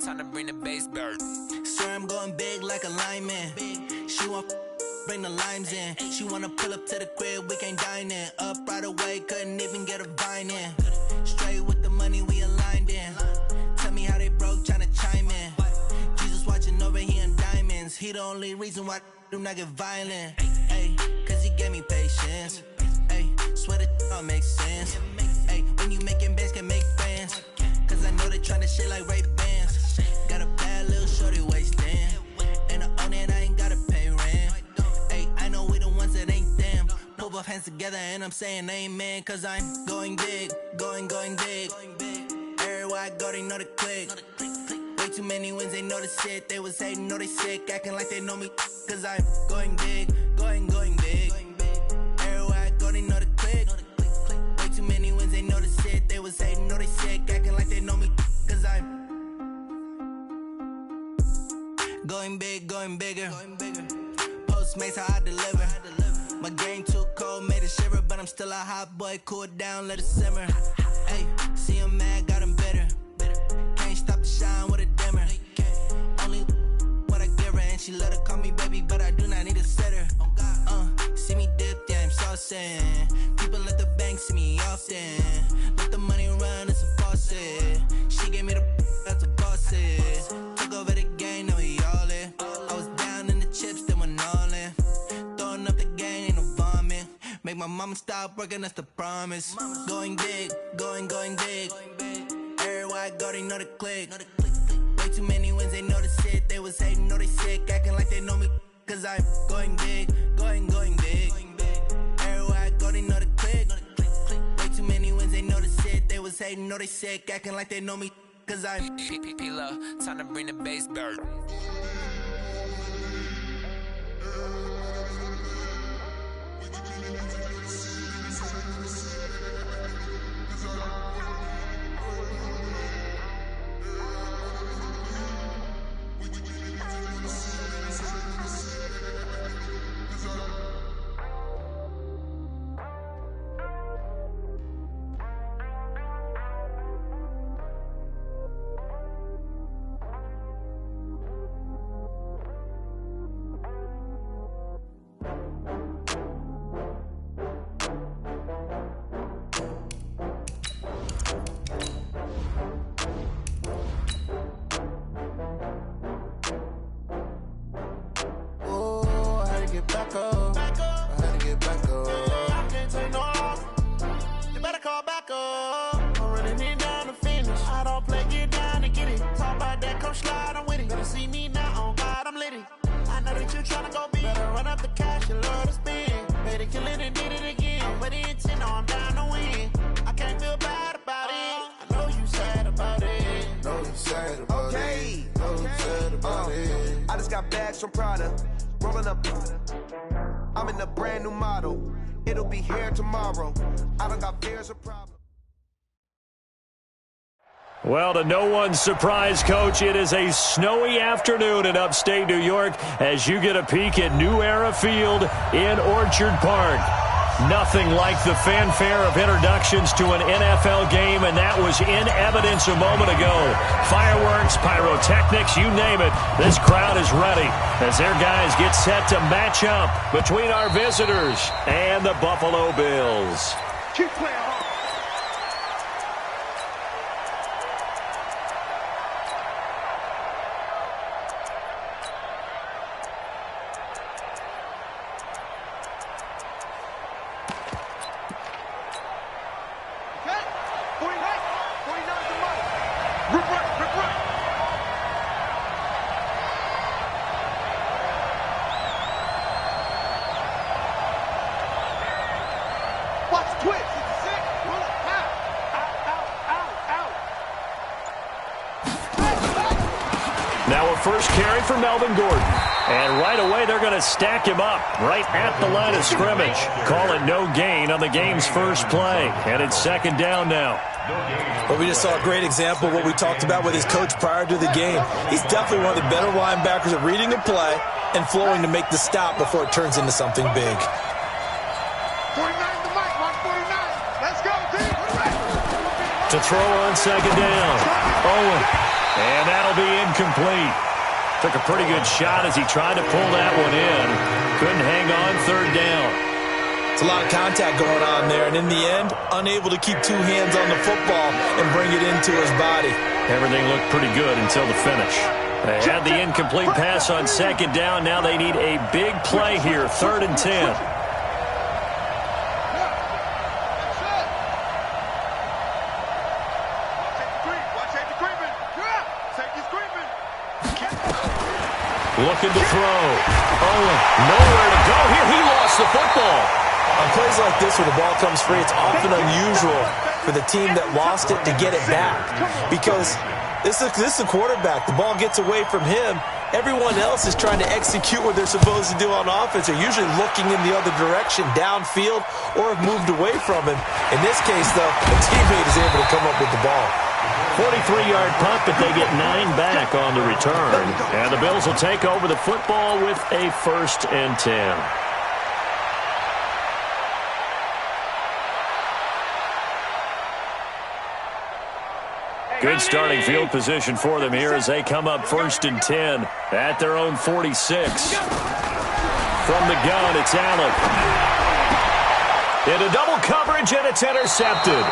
Time to bring the bass bird. Swear I'm going big like a lineman. She want bring the limes in. She wanna pull up to the crib, we can't dine in. Up right away, couldn't even get a vine in. Straight with the money we aligned in. Tell me how they broke, tryna chime in. Jesus watching over here in diamonds. He the only reason why I do not get violent. Ay, cause he gave me patience. Ay, swear that all makes sense. Ay, when you making bands can make friends. Cause I know they tryna shit like Ray-Bans. Got a bad little shorty wasting. And I own it, I ain't gotta pay rent. Ay, I know we the ones that ain't them. Put both hands together and I'm saying amen. Cause I'm going big, going big. Everywhere I go, they know the click. Way too many wins, they know the shit. They was hating, know they sick, acting like they know me. Cause I'm going big, going big. Everywhere I go, they know the click. Way too many wins, they know the shit. They was hating, know they sick, acting like they know me. Cause I'm going big, going bigger. Postmates how I deliver. My game too cold, made it shiver. But I'm still a hot boy, cool it down, let it simmer. Hey, see him mad, got him bitter. Can't stop the shine with a dimmer. Only what I give her, and she let her call me baby, but I do not need a sitter. See me dip, yeah, I'm saucing. People at the bank see me often. Let the money run, it's a faucet. She gave me the that's a faucet. Took over the game, now we all in. I was down in the chips, then went all in. Throwing up the game, ain't no vomit. Make my mama stop working, that's the promise. Going big, going big. Everywhere I go, they know the click. Way too many wins, they know the shit. They was hating, know they sick, acting like they know me. Cause I'm going big, going big. Everywhere I go, they know the click. Way too many wins, they know the shit. They was hating, know they sick, acting like they know me. Cause I'm time to bring the bass bird. back up. I had to get back up. I can't take no loss. You better call back up. I'm running it down to finish. I don't play, get down to get it. Talk about that, come slide, I'm with it. Better see me now, on God, I'm litty. I know that you tryna go big. Better run up the cash, you love to spend. Better kill it and did it again. I'm with the intent, no, I'm down to win. I can't feel bad about it. I know you sad about it. Know you sad about it. Know you sad about it. I just got bags from Prada. Rolling up. I'm in a brand new model. It'll be here tomorrow. I don't got fears or problems. Well, to no one's surprise, Coach, it is a snowy afternoon in upstate New York as you get a peek at New Era Field in Orchard Park. Nothing like the fanfare of introductions to an NFL game, and that was in evidence a moment ago. Fireworks, pyrotechnics, you name it. This crowd is ready as their guys get set to match up between our visitors and the Buffalo Bills. Keep playing hard. Now a first carry for Melvin Gordon. And right away they're going to stack him up right at the line of scrimmage. Call it no gain on the game's first play. And it's second down now. Well, we just saw a great example of what we talked about with his coach prior to the game. He's definitely one of the better linebackers at reading a play and flowing to make the stop before it turns into something big. 49 the mic, 149. Let's go, team. To throw on second down. Owen. And that'll be incomplete. Took a pretty good shot as he tried to pull that one in. Couldn't hang on third down. It's a lot of contact going on there, and in the end, unable to keep two hands on the football and bring it into his body. Everything looked pretty good until the finish. They had the incomplete pass on second down. Now they need a big play here, 3rd and 10. Looking to throw. Owen, nowhere to go here. He lost the football. On plays like this where the ball comes free, it's often unusual for the team that lost it to get it back. Because this is the quarterback. The ball gets away from him. Everyone else is trying to execute what they're supposed to do on offense. They're usually looking in the other direction, downfield, or have moved away from him. In this case, though, the teammate is able to come up with the ball. 43-yard punt, but they get 9 back on the return. And the Bills will take over the football with a 1st and 10. Good starting field position for them here as they come up 1st and 10 at their own 46. From the gun, it's Allen. Into double coverage, and it's intercepted.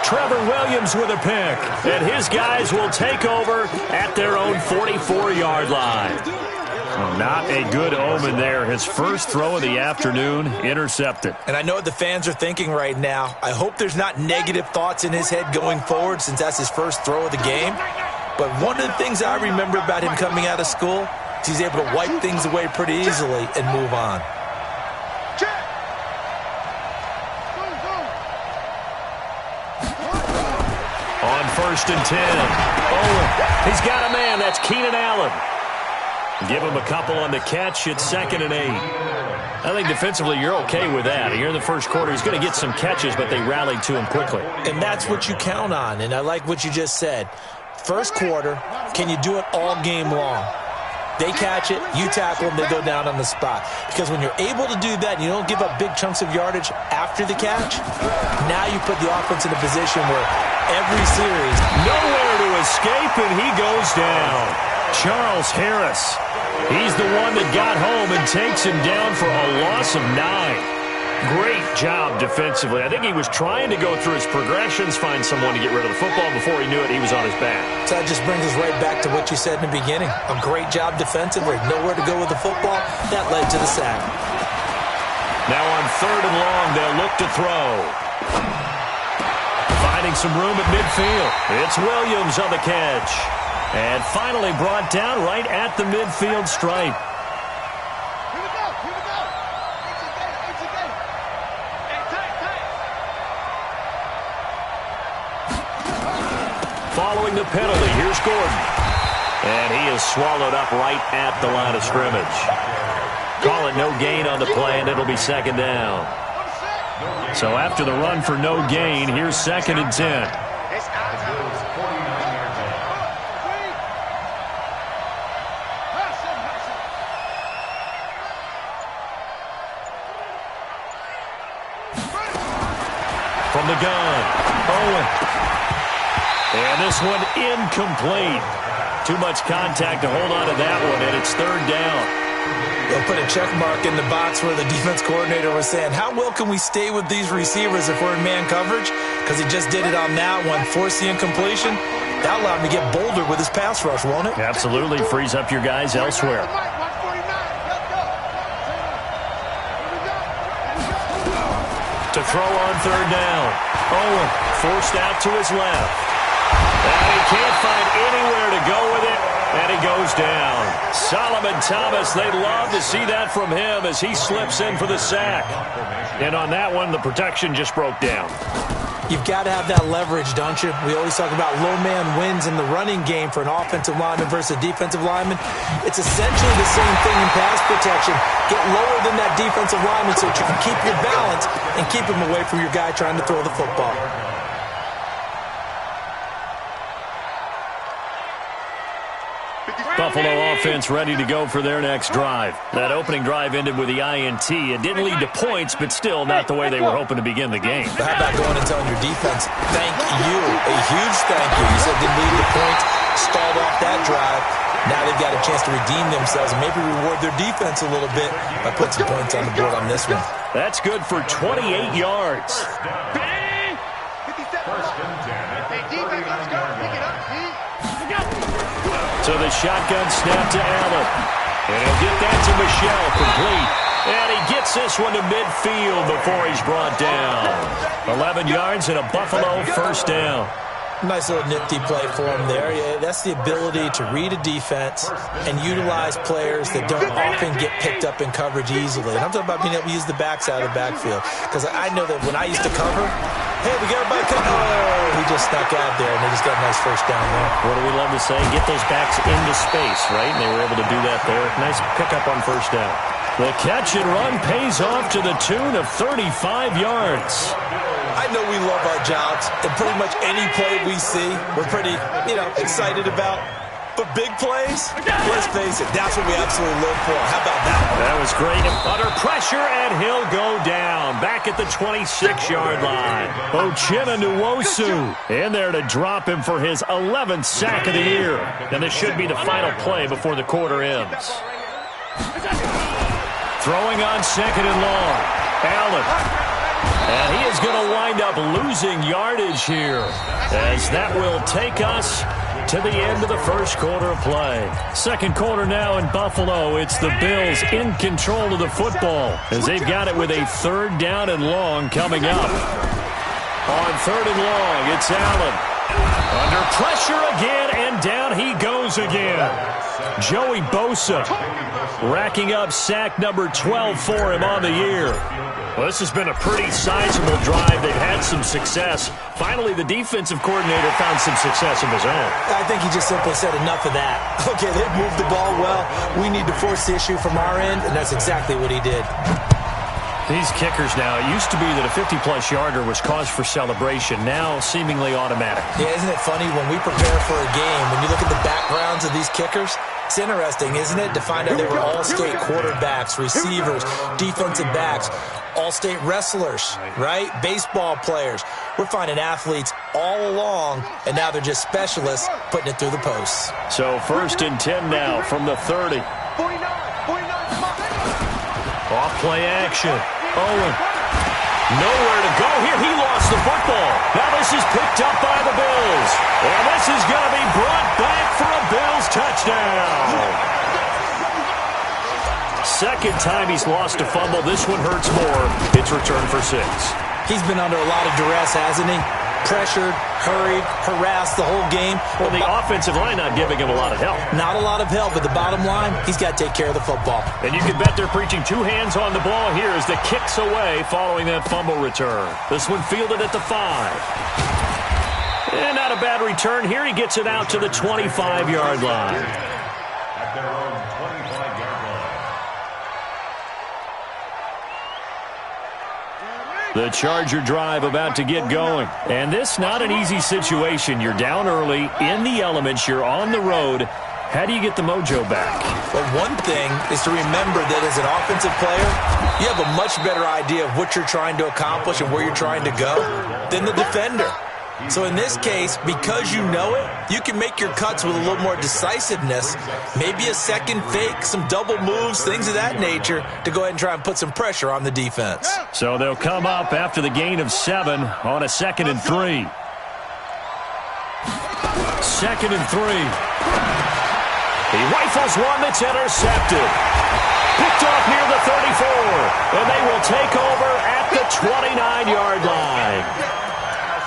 Trevor Williams with a pick, and his guys will take over at their own 44-yard line. Not a good omen there. His first throw of the afternoon intercepted. And I know what the fans are thinking right now. I hope there's not negative thoughts in his head going forward since that's his first throw of the game. But one of the things I remember about him coming out of school is he's able to wipe things away pretty easily and move on. On 1st and 10. Oh, he's got a man. That's Keenan Allen. Give him a couple on the catch. It's 2nd and 8. I think defensively you're okay with that. Here in the first quarter, he's going to get some catches, but they rallied to him quickly. And that's what you count on, and I like what you just said. First quarter, can you do it all game long? They catch it, you tackle them, they go down on the spot. Because when you're able to do that and you don't give up big chunks of yardage after the catch, now you put the offense in a position where every series, nowhere to escape, and he goes down. Charles Harris. He's the one that got home and takes him down for a loss of 9. Great job defensively. I think he was trying to go through his progressions, find someone to get rid of the football. Before he knew it, he was on his back. So that just brings us right back to what you said in the beginning. A great job defensively. Nowhere to go with the football. That led to the sack. Now on 3rd and long, they'll look to throw. Finding some room at midfield. It's Williams on the catch. And finally brought down right at the midfield stripe. Following the penalty, here's Gordon. And he is swallowed up right at the line of scrimmage. Call it no gain on the play, and it'll be 2nd down. So after the run for no gain, here's 2nd and 10. From the gun, Owen. And this one incomplete. Too much contact to hold on to that one, and it's 3rd down. They'll put a check mark in the box where the defense coordinator was saying, how well can we stay with these receivers if we're in man coverage? Because he just did it on that one, forced the incompletion. That allowed him to get bolder with his pass rush, won't it? Absolutely. Frees up your guys elsewhere. To throw on 3rd down. Owen forced out to his left. And he can't find anywhere to go with it, and he goes down. Solomon Thomas, they'd love to see that from him as he slips in for the sack. And on that one, the protection just broke down. You've got to have that leverage, don't you? We always talk about low man wins in the running game for an offensive lineman versus a defensive lineman. It's essentially the same thing in pass protection. Get lower than that defensive lineman so that you can keep your balance and keep him away from your guy trying to throw the football. Buffalo offense ready to go for their next drive. That opening drive ended with the INT. It didn't lead to points, but still not the way they were hoping to begin the game. How about going and telling your defense, thank you, a huge thank you. You said it didn't lead to points, now they've got a chance to redeem themselves and maybe reward their defense a little bit by putting some points on the board on this one. That's good for 28 yards. So the shotgun snap to Allen. And he'll get that to Michelle, complete. And he gets this one to midfield before he's brought down. 11 yards and a Buffalo first down. Nice little nifty play for him there. Yeah, that's the ability to read a defense and utilize players that don't often get picked up in coverage easily. And I'm talking about being able to use the backside of the backfield. Because I know that when I used to cover, hey, we got everybody coming. Oh, he just snuck out there, and they just got a nice first down there. What do we love to say? Get those backs into space, right? And they were able to do that there. Nice pickup on first down. The catch and run pays off to the tune of 35 yards. I know we love our jobs, and pretty much any play we see, we're pretty, excited about. But big plays, let's face it, that's what we absolutely live for. How about that? That was great. Under pressure, and he'll go down. Back at the 26-yard line. Uchenna Nwosu in there to drop him for his 11th sack of the year. And this should be the final play before the quarter ends. Throwing on second and long. Allen. And he is going to wind up losing yardage here, as that will take us to the end of the first quarter of play. Second quarter now in Buffalo. It's the Bills in control of the football, as they've got it with a third down and long coming up. On third and long, it's Allen. Under pressure again, and down he goes again. Joey Bosa racking up sack number 12 for him on the year. Well, this has been a pretty sizable drive. They've had some success. Finally, the defensive coordinator found some success of his own. I think he just simply said enough of that. Okay, they've moved the ball well. We need to force the issue from our end, and that's exactly what he did. These kickers now, it used to be that a 50-plus yarder was cause for celebration. Now, seemingly automatic. Yeah, isn't it funny when we prepare for a game, when you look at the backgrounds of these kickers, it's interesting, isn't it, to find out they were all-state quarterbacks, receivers, defensive backs, all-state wrestlers, right? Baseball players. We're finding athletes all along, and now they're just specialists putting it through the posts. So first and 10 now from the 30. Off play action. Owen. Nowhere to go here. He lost the football. Now this is picked up by the Bills. And this is going to be brought back for a Bills touchdown. Second time he's lost a fumble. This one hurts more. It's returned for 6. He's been under a lot of duress, hasn't he? Pressured, hurried, harassed the whole game. Well, the offensive line not giving him a lot of help. Not a lot of help, but the bottom line, he's got to take care of the football. And you can bet they're preaching 2 hands on the ball here as the kick's away following that fumble return. This one fielded at the 5. And not a bad return here. He gets it out to the 25-yard line. At their own 25-yard line. The Charger drive about to get going. And this not an easy situation. You're down early, in the elements, you're on the road. How do you get the mojo back? Well, one thing is to remember that as an offensive player, you have a much better idea of what you're trying to accomplish and where you're trying to go than the defender. So in this case, because you know it, you can make your cuts with a little more decisiveness, maybe a second fake, some double moves, things of that nature, to go ahead and try and put some pressure on the defense. So they'll come up after the gain of 7 on a 2nd and 3. 2nd and 3. He rifles one that's intercepted. Picked off near the 34, and they will take over at the 29-yard line.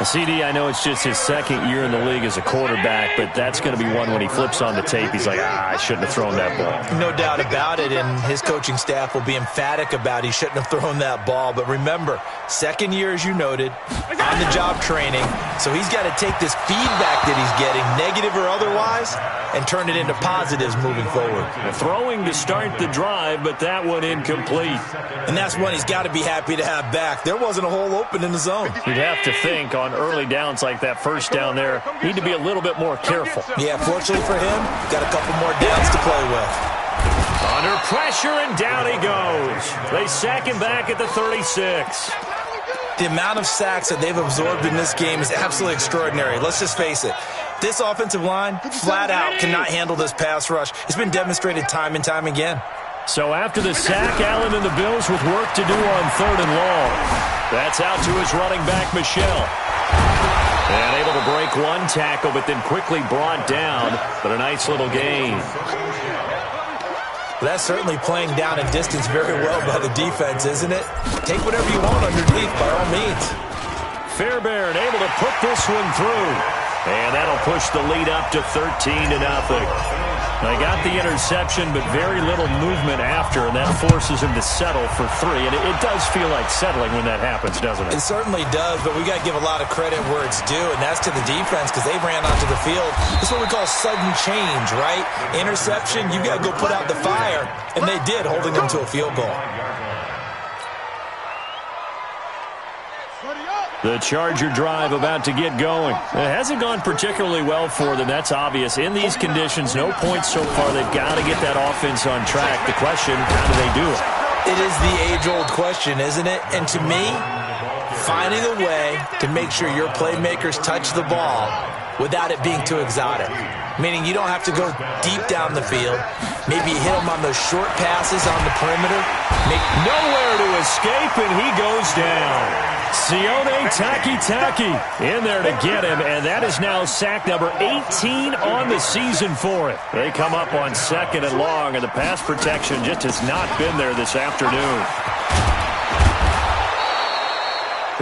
CD, I know it's just his second year in the league as a quarterback, but that's going to be one when he flips on the tape. He's like, I shouldn't have thrown that ball. No doubt about it, and his coaching staff will be emphatic about he shouldn't have thrown that ball. But remember, second year, as you noted, on-the-job training, so he's got to take this feedback that he's getting, negative or otherwise, and turn it into positives moving forward. Throwing to start the drive, but that one incomplete. And that's one he's got to be happy to have back. There wasn't a hole open in the zone. You'd have to think on early downs like that first down there, need to be a little bit more careful. Yeah, fortunately for him, got a couple more downs to play with. Under pressure, and down he goes. They sack him back at the 36. The amount of sacks that they've absorbed in this game is absolutely extraordinary. Let's just face it. This offensive line, flat out, cannot handle this pass rush. It's been demonstrated time and time again. So after the sack, Allen and the Bills with work to do on 3rd and long. That's out to his running back, Michelle. And able to break one tackle, but then quickly brought down. But a nice little gain. That's certainly playing down and distance very well by the defense, isn't it? Take whatever you want underneath, by all means. Fairbairn able to put this one through. And that'll push the lead up to 13-0. They got the interception, but very little movement after, and that forces him to settle for 3. And it does feel like settling when that happens, doesn't it? It certainly does, but we got to give a lot of credit where it's due, and that's to the defense because they ran onto the field. That's what we call sudden change, right? Interception, you got to go put out the fire, and they did, holding them to a field goal. The Charger drive about to get going. It hasn't gone particularly well for them. That's obvious. In these conditions, no points so far. They've got to get that offense on track. The question, how do they do it? It is the age-old question, isn't it? And to me, finding a way to make sure your playmakers touch the ball without it being too exotic. Meaning you don't have to go deep down the field. Maybe you hit them on those short passes on the perimeter. Nowhere to escape, and he goes down. Sione Takitaki in there to get him, and that is now sack number 18 on the season for it. They come up on 2nd and long, and the pass protection just has not been there this afternoon.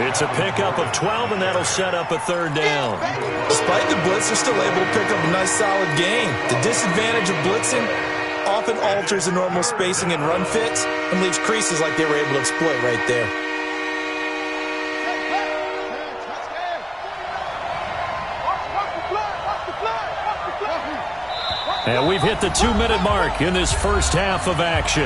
It's a pickup of 12, and that'll set up a 3rd down. Despite the blitz, they're still able to pick up a nice solid gain. The disadvantage of blitzing often alters the normal spacing and run fits and leaves creases like they were able to exploit right there. And we've hit the 2-minute mark in this first half of action.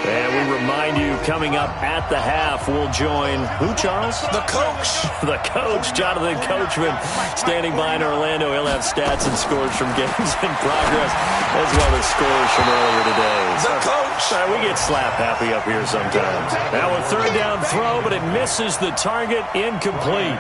And we remind you, coming up at the half, we'll join who, Charles? The coach. The coach, Jonathan Coachman, standing by in Orlando. He'll have stats and scores from games in progress, as well as scores from earlier today. The coach. We get slap happy up here sometimes. Now a 3rd down throw, but it misses the target, incomplete.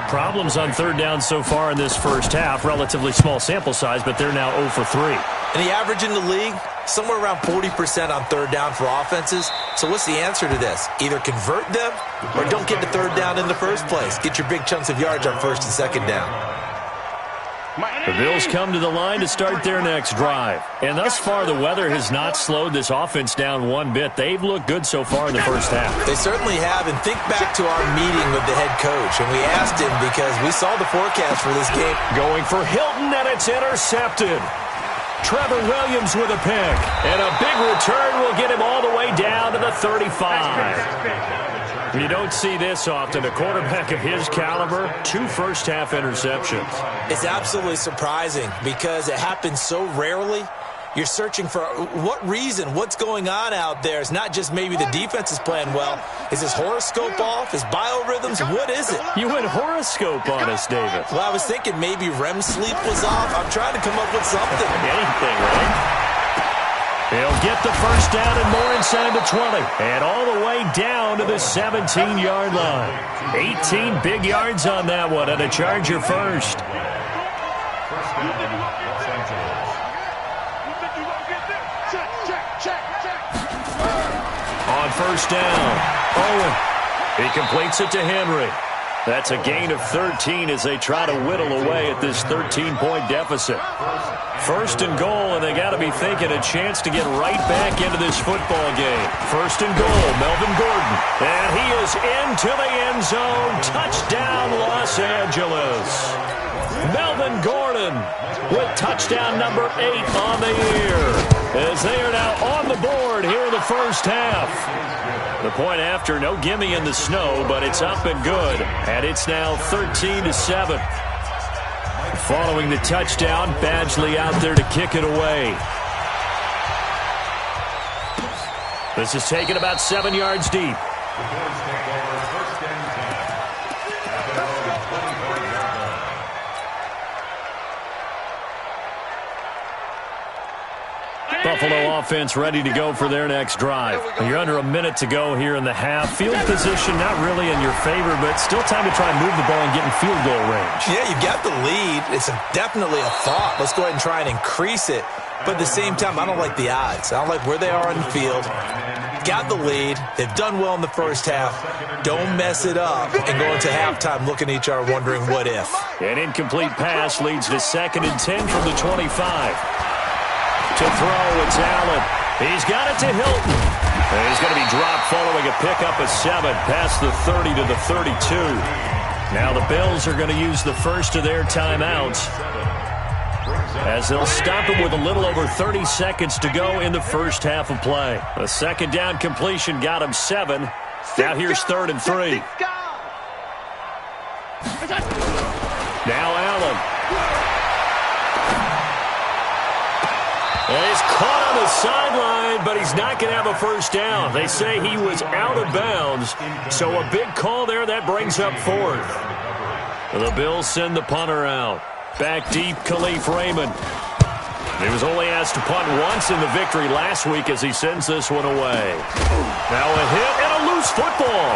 Problems on 3rd down so far in this first half. Relatively small sample size, but they're now 0 for 3. And the average in the league, somewhere around 40% on 3rd down for offenses. So what's the answer to this? Either convert them or don't get to 3rd down in the first place. Get your big chunks of yards on 1st and 2nd down. The Bills come to the line to start their next drive. And thus far, the weather has not slowed this offense down one bit. They've looked good so far in the first half. They certainly have. And think back to our meeting with the head coach. And we asked him because we saw the forecast for this game. Going for Hilton, and it's intercepted. Trevor Williams with a pick. And a big return will get him all the way down to the 35. You don't see this often. A quarterback of his caliber, 2 first-half interceptions. It's absolutely surprising because it happens so rarely. You're searching for what reason, what's going on out there. It's not just maybe the defense is playing well. Is his horoscope off? His biorhythms? What is it? You went horoscope on us, David. Well, I was thinking maybe REM sleep was off. I'm trying to come up with something. Anything, right? He'll get the first down and more inside the 20. And all the way down to the 17-yard line. 18 big yards on that one, and a Charger first. On 1st down, Owen. He completes it to Henry. That's a gain of 13 as they try to whittle away at this 13-point deficit. 1st and goal, and they got to be thinking a chance to get right back into this football game. 1st and goal, Melvin Gordon. And he is into the end zone. Touchdown, Los Angeles. Melvin Gordon with touchdown number 8 on the year, as they are now on the board here in the first half. The point after, no gimme in the snow, but it's up and good, and it's now 13-7. Following the touchdown, Badgley out there to kick it away. This is taken about 7 yards deep. The Buffalo offense ready to go for their next drive. You're under a minute to go here in the half. Field position not really in your favor, but still time to try and move the ball and get in field goal range. Yeah, you've got the lead. It's definitely a thought. Let's go ahead and try and increase it. But at the same time, I don't like the odds. I don't like where they are on the field. Got the lead. They've done well in the first half. Don't mess it up and go into halftime looking at each other wondering what if. An incomplete pass leads to 2nd and 10 from the 25. To throw, it's Allen. He's got it to Hilton. And he's going to be dropped following a pickup of 7 past the 30 to the 32. Now the Bills are going to use the first of their timeouts, as they'll stop it with a little over 30 seconds to go in the first half of play. A second down completion got him 7. Now here's 3rd and 3. Now Allen. And he's caught on the sideline, but he's not going to have a first down. They say he was out of bounds, so a big call there. That brings up 4th. The Bills send the punter out. Back deep, Khalif Raymond. He was only asked to punt once in the victory last week as he sends this one away. Now a hit and a loose football.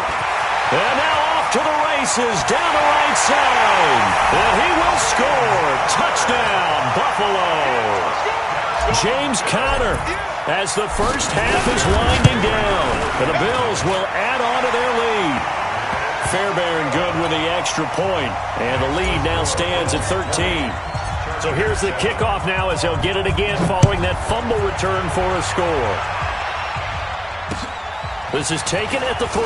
And now off to the races down the right side. And he will score. Touchdown, Buffalo. James Conner, as the first half is winding down. And the Bills will add on to their lead. Fairbairn good with the extra point, and the lead now stands at 13. So here's the kickoff now as they'll get it again following that fumble return for a score. This is taken at the 3.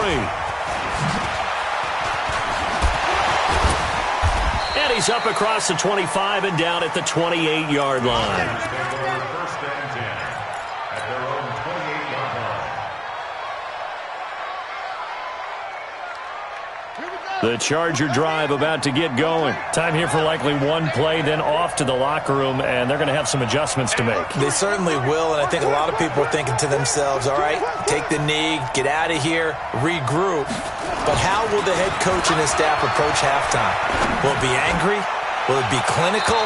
And he's up across the 25 and down at the 28-yard line. First and 10 at their own 28-yard line. The Charger drive about to get going. Time here for likely one play, then off to the locker room, and they're going to have some adjustments to make. They certainly will, and I think a lot of people are thinking to themselves, all right, take the knee, get out of here, regroup. But how will the head coach and his staff approach halftime? Will it be angry? Will it be clinical?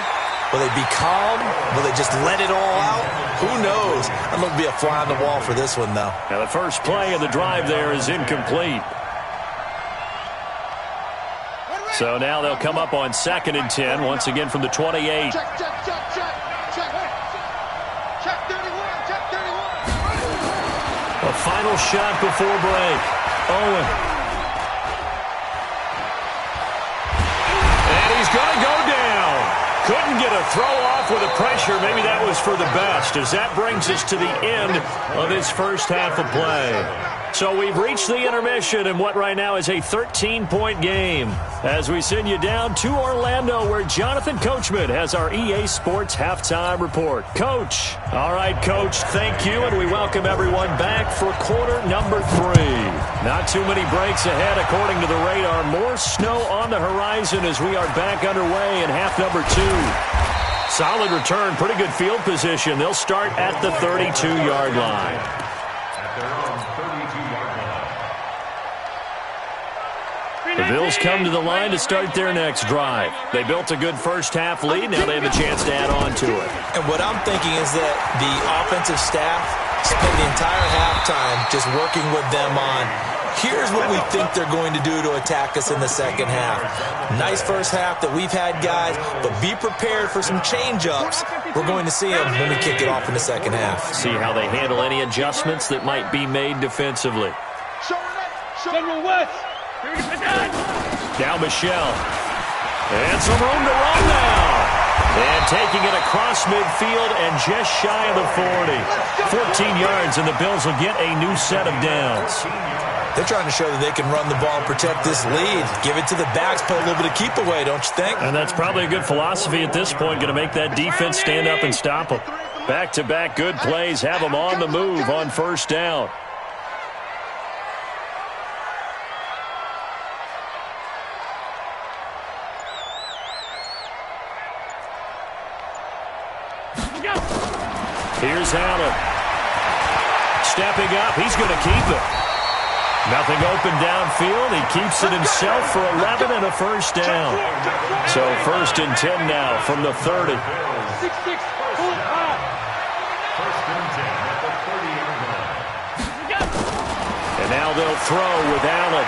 Will they be calm? Will they just let it all out? Who knows? I'm going to be a fly on the wall for this one, though. Now the first play of the drive there is incomplete. So now they'll come up on 2nd and 10, once again from the 28. Check 31. Check 31. A final shot before break. Owen. And he's going to go down. Couldn't get a throw off with the pressure. Maybe that was for the best, as that brings us to the end of this first half of play. So we've reached the intermission in what right now is a 13-point game, as we send you down to Orlando, where Jonathan Coachman has our EA Sports halftime report. Coach. All right, Coach, thank you, and we welcome everyone back for quarter number 3. Not too many breaks ahead according to the radar. More snow on the horizon as we are back underway in half number 2. Solid return, pretty good field position. They'll start at the 32-yard line. At their own 32-yard line. The Bills come to the line to start their next drive. They built a good first half lead. Now they have a chance to add on to it. And what I'm thinking is that the offensive staff spend the entire halftime just working with them on, here's what we think they're going to do to attack us in the second half. Nice first half that we've had, guys, but be prepared for some change-ups. We're going to see them when we kick it off in the second half. See how they handle any adjustments that might be made defensively. General West. Now Michelle. And some room to run now. And taking it across midfield and just shy of the 40. 14 yards, and the Bills will get a new set of downs. They're trying to show that they can run the ball and protect this lead. Give it to the backs, play a little bit of keep away, don't you think? And that's probably a good philosophy at this point, going to make that defense stand up and stop them. Back-to-back good plays have them on the move on first down. Here's Allen. Stepping up, he's going to keep it. Nothing open downfield. He keeps it himself for 11 and a first down. So 1st and 10 now from the 30. First and 10 at the 30-yard line. And now they'll throw with Allen.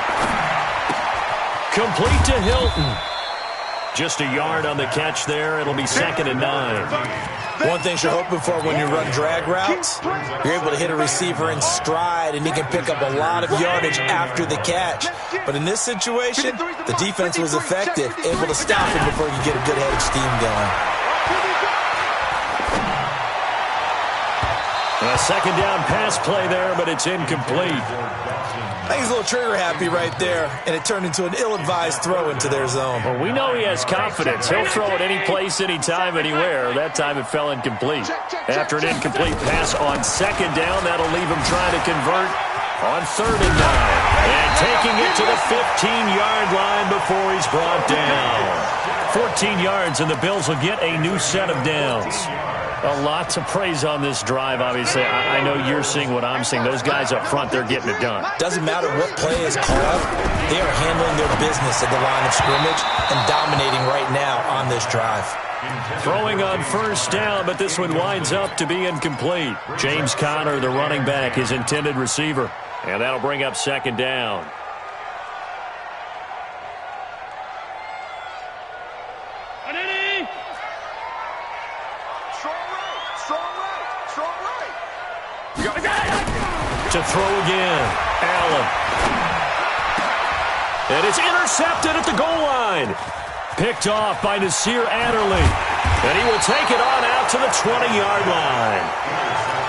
Complete to Hilton. Just a yard on the catch there. It'll be 2nd and 9. One thing you're hoping for when you run drag routes, you're able to hit a receiver in stride, and he can pick up a lot of yardage after the catch. But in this situation, the defense was effective, able to stop him before you get a good head of steam going. A 2nd down pass play there, but it's incomplete. I think he's a little trigger happy right there, and it turned into an ill-advised throw into their zone. Well, we know he has confidence. He'll throw it any place, anytime, anywhere. That time it fell incomplete. After an incomplete pass on 2nd down, that'll leave him trying to convert on 3rd and 9. And taking it to the 15-yard line before he's brought down. 14 yards, and the Bills will get a new set of downs. A lot to praise on this drive, obviously. I know you're seeing what I'm seeing. Those guys up front, they're getting it done. Doesn't matter what play is called. They are handling their business at the line of scrimmage and dominating right now on this drive. Throwing on 1st down, but this one winds up to be incomplete. James Conner, the running back, his intended receiver. And that'll bring up 2nd down. To throw again, Allen. And it's intercepted at the goal line. Picked off by Nasir Adderley. And he will take it on out to the 20-yard line.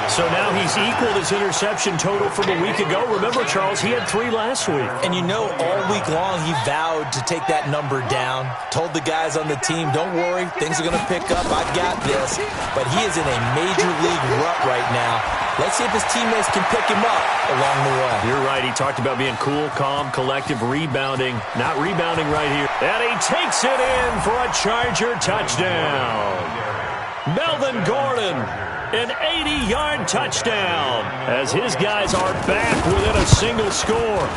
So now he's equaled his interception total from a week ago. Remember, Charles, he had 3 last week. And you know, all week long he vowed to take that number down. Told the guys on the team, don't worry, things are going to pick up. I've got this. But he is in a major league rut right now. Let's see if his teammates can pick him up along the way. You're right. He talked about being cool, calm, collective, rebounding. Not rebounding right here. And he takes it in for a Charger touchdown. Melvin Gordon, an 80-yard touchdown, as his guys are back within a single score.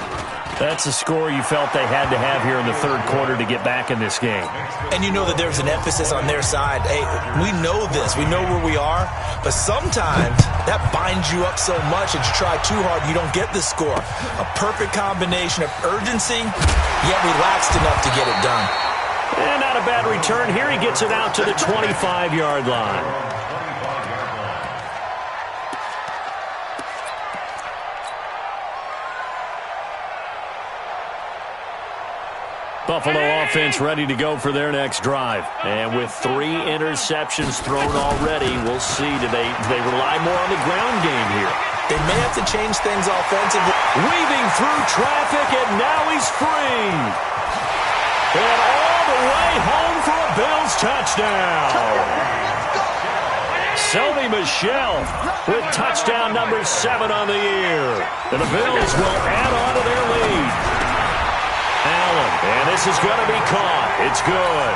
That's a score you felt they had to have here in the 3rd quarter to get back in this game. And you know that there's an emphasis on their side. Hey, we know this. We know where we are. But sometimes that binds you up so much that you try too hard, you don't get the score. A perfect combination of urgency, yet relaxed enough to get it done. And not a bad return. Here he gets it out to the 25-yard line. Buffalo offense ready to go for their next drive. And with 3 interceptions thrown already, we'll see. Do they rely more on the ground game here? They may have to change things offensively. Weaving through traffic, and now he's free. And all the way home for a Bills touchdown. Sony Michel with touchdown number 7 on the year. And the Bills will add on to their lead. Allen, and this is going to be caught. It's good.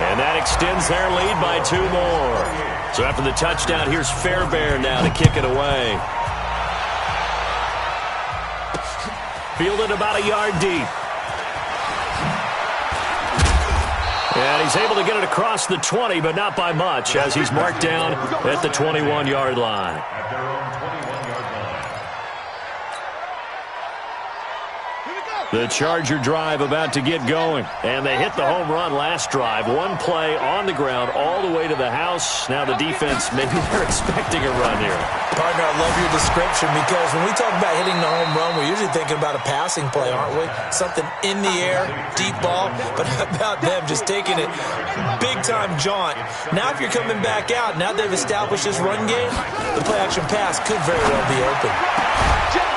And that extends their lead by 2 more. So after the touchdown, here's Fairbairn now to kick it away. Fielded about a yard deep. And he's able to get it across the 20, but not by much, as he's marked down at the 21-yard line. At their own 21-yard line. The Charger drive about to get going. And they hit the home run last drive. 1 play on the ground all the way to the house. Now the defense, maybe they're expecting a run here. Partner, I love your description, because when we talk about hitting the home run, we're usually thinking about a passing play, aren't we? Something in the air, deep ball. But how about them just taking it big-time jaunt? Now if you're coming back out, now they've established this run game, the play-action pass could very well be open.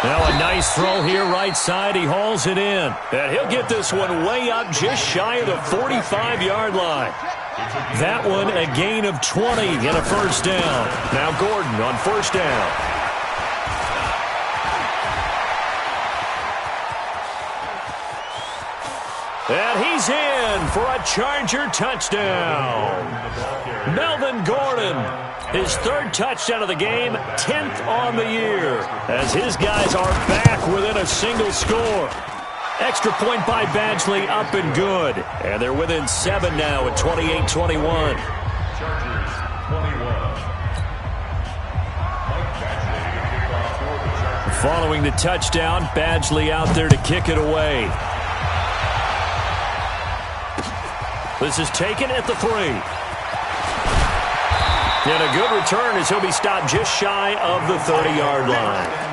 Now a nice throw here right side. He hauls it in. And he'll get this one way up just shy of the 45-yard line. That one a gain of 20 and a 1st down. Now Gordon on 1st down. And he's in for a Charger touchdown. Melvin Gordon, his 3rd touchdown of the game, 10th on the year, as his guys are back within a single score. Extra point by Badgley, up and good. And they're within 7 now at 28-21. Chargers 21. Following the touchdown, Badgley out there to kick it away. This is taken at the 3. And a good return as he'll be stopped just shy of the 30-yard line.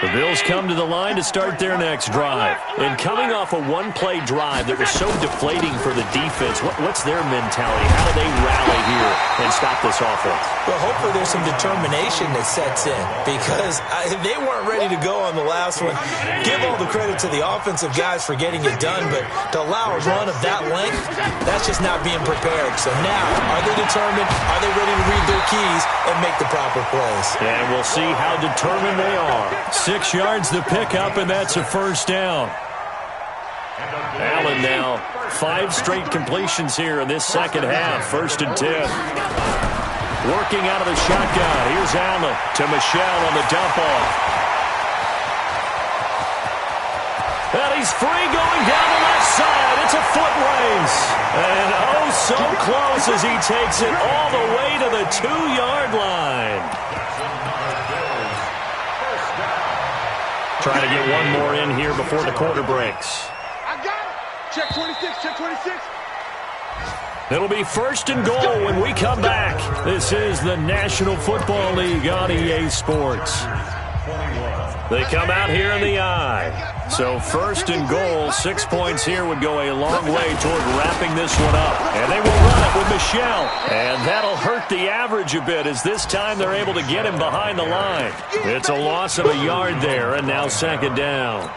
The Bills come to the line to start their next drive. And coming off a one-play drive that was so deflating for the defense, what's their mentality? How do they rally here and stop this offense? Well, hopefully there's some determination that sets in because they weren't ready to go on the last one. Give all the credit to the offensive guys for getting it done, but to allow a run of that length, that's just not being prepared. So now, are they determined? Are they ready to read their keys and make the proper plays? And we'll see how determined they are. 6 yards the pickup, and that's a first down. Allen now, 5 straight completions here in this second half. 1st and 10. Working out of the shotgun. Here's Allen to Michel on the dump off. And he's free going down the left side. It's a foot race. And oh, so close as he takes it all the way to the 2-yard line. Trying to get one more in here before the quarter breaks. I got it. Check 26, check 26. It'll be 1st and goal when we come back. This is the National Football League on EA Sports. They come out here in the eye. So 1st and goal, 6 points here would go a long way toward wrapping this one up. And they will run it with Michel. And that'll hurt the average a bit as this time they're able to get him behind the line. It's a loss of a yard there, and now 2nd down.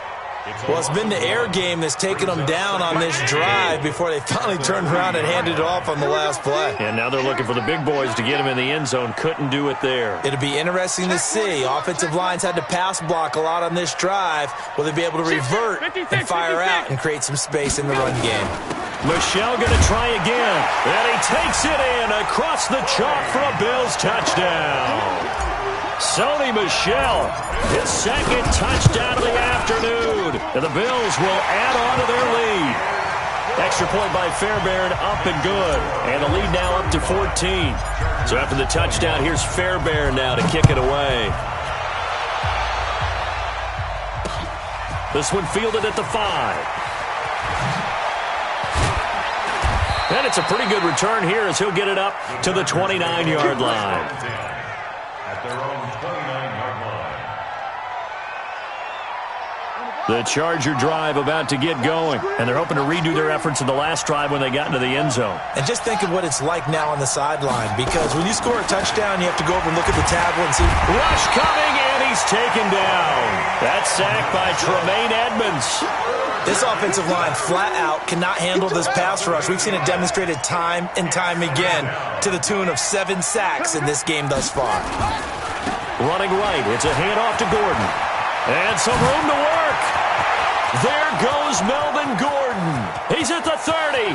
Well, it's been the air game that's taken them down on this drive before they finally turned around and handed it off on the last play. And now they're looking for the big boys to get him in the end zone. Couldn't do it there. It'll be interesting to see. Offensive lines had to pass block a lot on this drive. Will they be able to revert and fire out and create some space in the run game? Michel going to try again. And he takes it in across the chalk for a Bills touchdown. Sony Michel, his 2nd touchdown of the afternoon. And the Bills will add on to their lead. Extra point by Fairbairn, up and good. And the lead now up to 14. So after the touchdown, here's Fairbairn now to kick it away. This one fielded at the 5. And it's a pretty good return here as he'll get it up to the 29-yard line. At their own 29-yard line. The Charger drive about to get going, and they're hoping to redo their efforts in the last drive when they got into the end zone. And just think of what it's like now on the sideline, because when you score a touchdown, you have to go over and look at the tablet and see. Rush coming, and he's taken down. That's sacked by Tremaine Edmonds. This offensive line flat out cannot handle this pass rush. We've seen it demonstrated time and time again to the tune of 7 sacks in this game thus far. Running right, it's a handoff to Gordon. And some room to work. There goes Melvin Gordon. He's at the 30,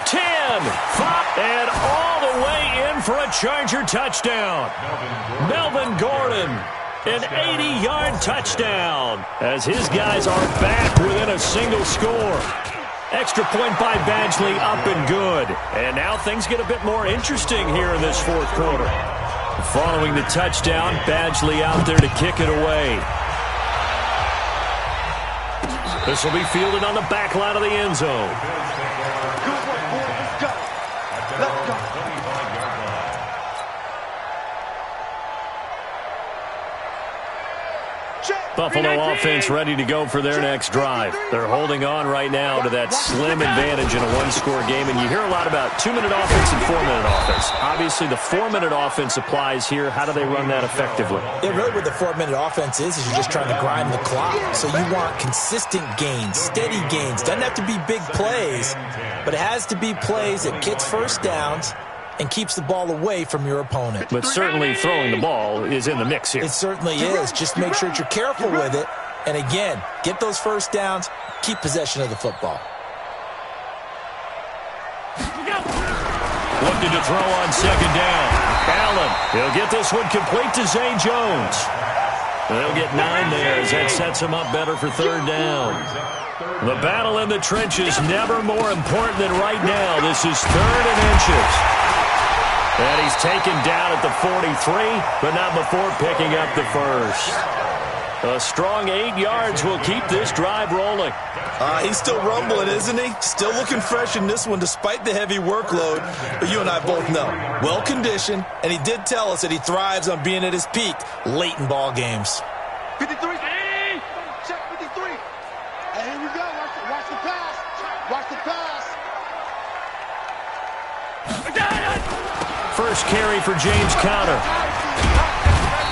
10, 5, and all the way in for a Charger touchdown. Melvin Gordon, an 80-yard touchdown as his guys are back within a single score. Extra point by Badgley, up and good. And now things get a bit more interesting here in this 4th quarter. Following the touchdown, Badgley out there to kick it away. This will be fielded on the back line of the end zone. Let's go. Buffalo offense ready to go for their next drive. They're holding on right now to that slim advantage in a one-score game, and you hear a lot about 2-minute offense and 4-minute offense. Obviously, the 4-minute offense applies here. How do they run that effectively? Yeah, really what the 4-minute offense is you're just trying to grind the clock. So you want consistent gains, steady gains. Doesn't have to be big plays, but it has to be plays that gets first downs and keeps the ball away from your opponent. But certainly throwing the ball is in the mix here. It certainly is. Just make sure that you're careful with it. And again, get those first downs, keep possession of the football. Looking to throw on 2nd down. Allen, he'll get this one complete to Zay Jones. They'll get 9 there as that sets them up better for third down. The battle in the trenches, never more important than right now. This is 3rd and inches. And he's taken down at the 43, but not before picking up the first. A strong 8 yards will keep this drive rolling. He's still rumbling, isn't he? Still looking fresh in this one despite the heavy workload. But you and I both know, well-conditioned, and he did tell us that he thrives on being at his peak late in ball games. 53. Check 53. And here we go. Watch the pass. Watch the pass. First carry for James Conner.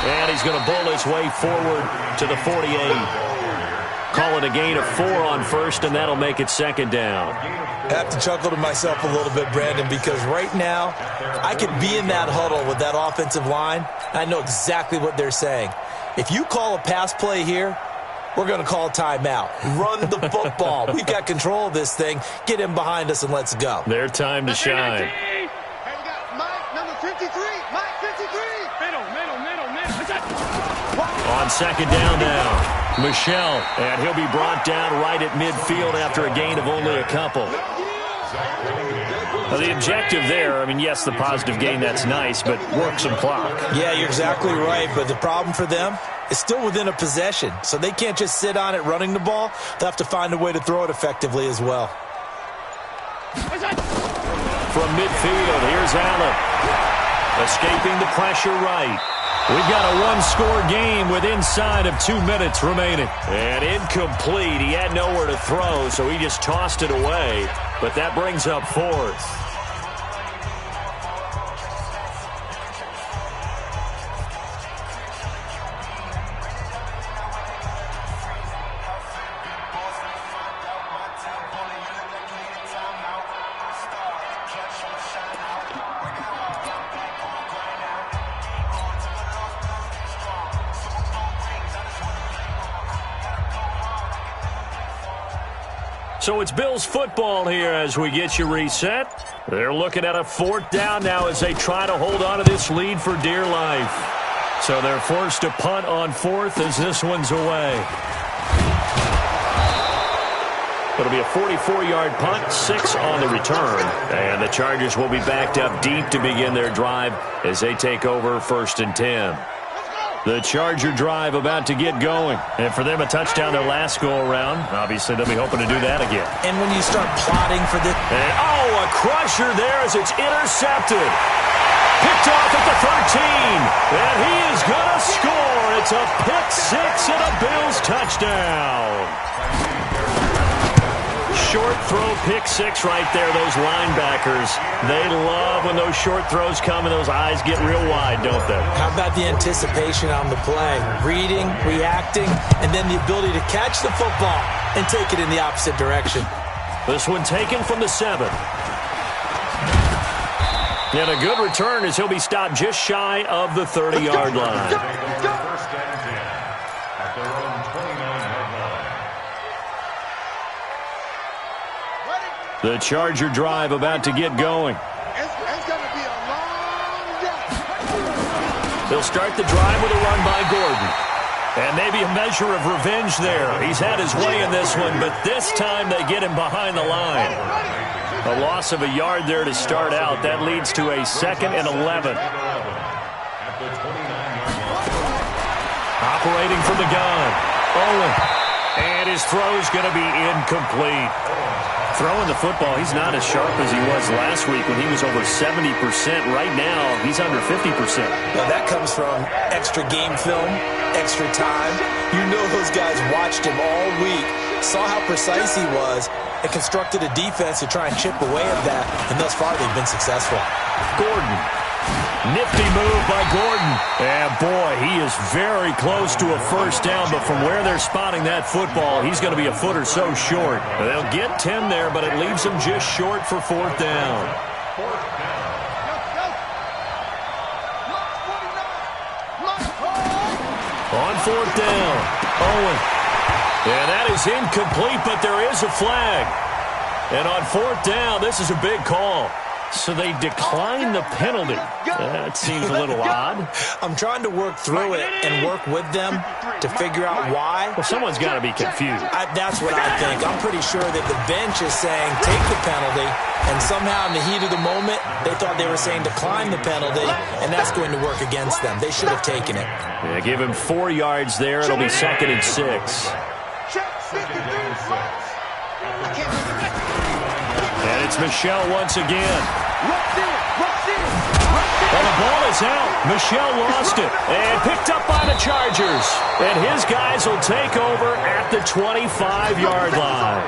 And he's going to bowl his way forward to the 48. Call it a gain of 4 on first, and that'll make it 2nd down. I have to chuckle to myself a little bit, Brandon, because right now I could be in that huddle with that offensive line. I know exactly what they're saying. If you call a pass play here, we're going to call a timeout. Run the football. We've got control of this thing. Get him behind us and let's go. Their time to shine. Hey, we got Mike, number 53. Mike, 53. Middle. On 2nd down now, Michelle, and he'll be brought down right at midfield after a gain of only a couple. Well, the objective there, I mean, yes, the positive gain, that's nice, but work some clock. Yeah, you're exactly right, but the problem for them is still within a possession, so they can't just sit on it running the ball. They'll have to find a way to throw it effectively as well. From midfield, here's Allen, escaping the pressure right. We've got a one-score game with inside of 2 minutes remaining. And incomplete. He had nowhere to throw, so he just tossed it away. But that brings up 4th. So it's Bills football here as we get you reset. They're looking at a 4th down now as they try to hold on to this lead for dear life. So they're forced to punt on 4th as this one's away. It'll be a 44-yard punt, 6 on the return. And the Chargers will be backed up deep to begin their drive as they take over 1st and 10. The Charger drive about to get going. And for them, a touchdown their last go-around. Obviously, they'll be hoping to do that again. And when you start plotting for this... And, a crusher there as it's intercepted. Picked off at the 13. And he is going to score. It's a pick 6 and a Bills touchdown. Short throw, pick 6 right there. Those linebackers, they love when those short throws come and those eyes get real wide, don't they? How about the anticipation on the play? Reading, reacting, and then the ability to catch the football and take it in the opposite direction. This one taken from the 7. And a good return as he'll be stopped just shy of the 30-yard line. First and 10 at their own 29-yard line. The Charger drive about to get going. It's going to be a long day. They'll start the drive with a run by Gordon. And maybe a measure of revenge there. He's had his way in this one, but this time they get him behind the line. A loss of a yard there to start out. That leads to a 2nd and 11. Operating from the gun. Owen. And his throw's going to be incomplete. Throwing the football, he's not as sharp as he was last week when he was over 70%. Right now, he's under 50%. Now that comes from extra game film, extra time. You know those guys watched him all week, saw how precise he was, and constructed a defense to try and chip away at that, and thus far they've been successful. Gordon. Nifty move by Gordon. And boy, he is very close to a first down, but from where they're spotting that football, he's going to be a foot or so short. They'll get 10 there, but it leaves them just short for 4th down. On 4th down, Owen. And that is incomplete, but there is a flag. And on 4th down, this is a big call. So they decline the penalty. That seems a little odd. I'm trying to work through it and work with them to figure out why. Well, someone's got to be confused. That's what I think. I'm pretty sure that the bench is saying take the penalty, and somehow in the heat of the moment, they thought they were saying decline the penalty, and that's going to work against them. They should have taken it. Yeah, give him 4 yards there. It'll be 2nd and 6. And it's Michel once again. Well, the ball is out. Michel lost it and picked up by the Chargers. And his guys will take over at the 25-yard line.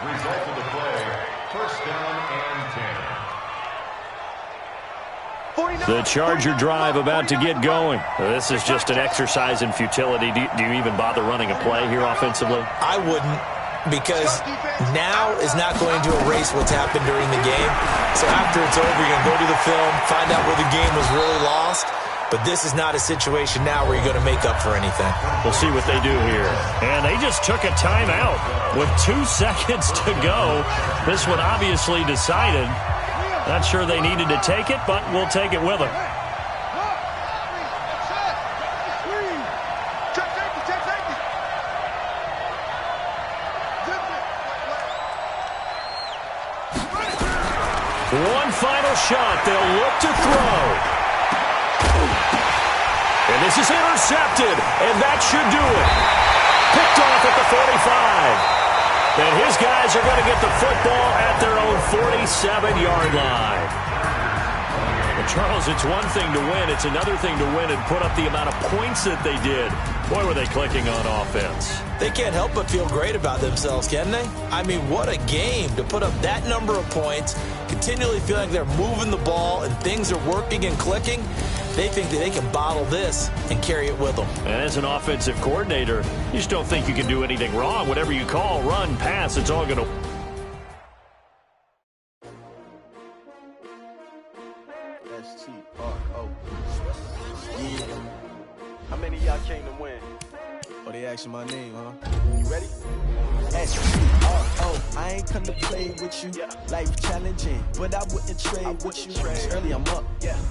Result of the play, 1st down and 10. The Charger drive about to get going. This is just an exercise in futility. Do you even bother running a play here offensively? I wouldn't, because now is not going to erase what's happened during the game. So after it's over, you're going to go to the film, find out where the game was really lost. But this is not a situation now where you're going to make up for anything. We'll see what they do here. And they just took a timeout with 2 seconds to go. This one obviously decided. Not sure they needed to take it, but we'll take it with them. One final shot. They'll look to throw. And this is intercepted. And that should do it. Picked off at the 45. And his guys are going to get the football at their own 47-yard line. Well, Charles, it's one thing to win. It's another thing to win and put up the amount of points that they did. Boy, were they clicking on offense. They can't help but feel great about themselves, can they? I mean, what a game to put up that number of points, continually feeling like they're moving the ball and things are working and clicking. They think that they can bottle this and carry it with them. And as an offensive coordinator, you just don't think you can do anything wrong. Whatever you call, run, pass, it's all going to... S-T-R-O. Yeah. How many of y'all came to win? Oh, they asking my name, huh? You ready? S-T-R-O. I ain't come to play with you. Life challenging, but I wouldn't trade with you. It's early, I'm up.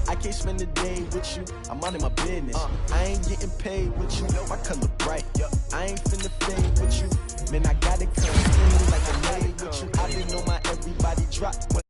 I can't spend the day with you. I'm out in my business. I ain't getting paid with you. My color bright. I ain't finna fade with you. Man, I got it come clean like a maid with you. I didn't know my everybody drop when